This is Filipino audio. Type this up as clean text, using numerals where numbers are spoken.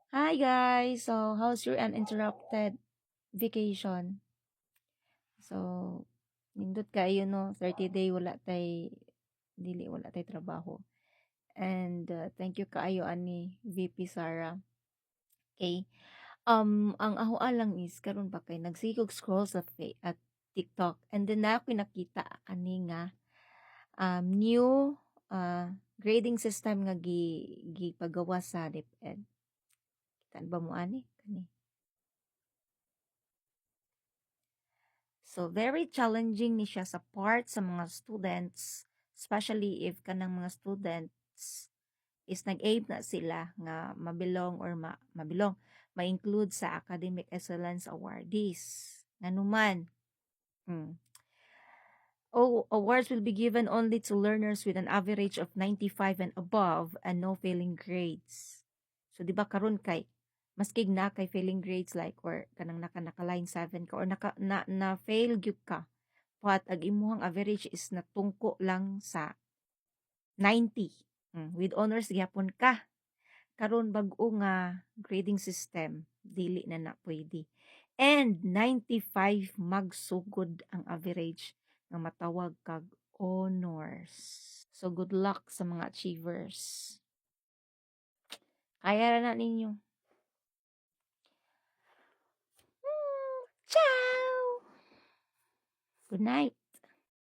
Hi guys! So, how's your uninterrupted vacation? So, nindot kayo no, 30 day wala tay trabaho. And thank you kaayo ani VP Sara. Okay. Ang ahoa lang is karon ba kay nagsigog scroll sa at TikTok and then na ako nakita ani nga new grading system nga gipagawa sa DepEd. Kitaan ba mo ani? Kani. So, very challenging ni siya sa part sa mga students, especially if kanang mga students is nag-aim na sila nga mabilong or mabilong, ma-include sa Academic Excellence Awardees. Nganuman, awards will be given only to learners with an average of 95 and above and no failing grades. So, di ba karon kay maskig na kay failing grades like or kanang naka line 7 ka or na fail gyud ka but ag imuhang average is natungko lang sa 90. With honors gyapon ka. Karon bag-o nga grading system, dili na pwede. And 95 magsugod ang average nga matawag kag honors. So good luck sa mga achievers. Kaya ra na ninyo. Ciao! Good night.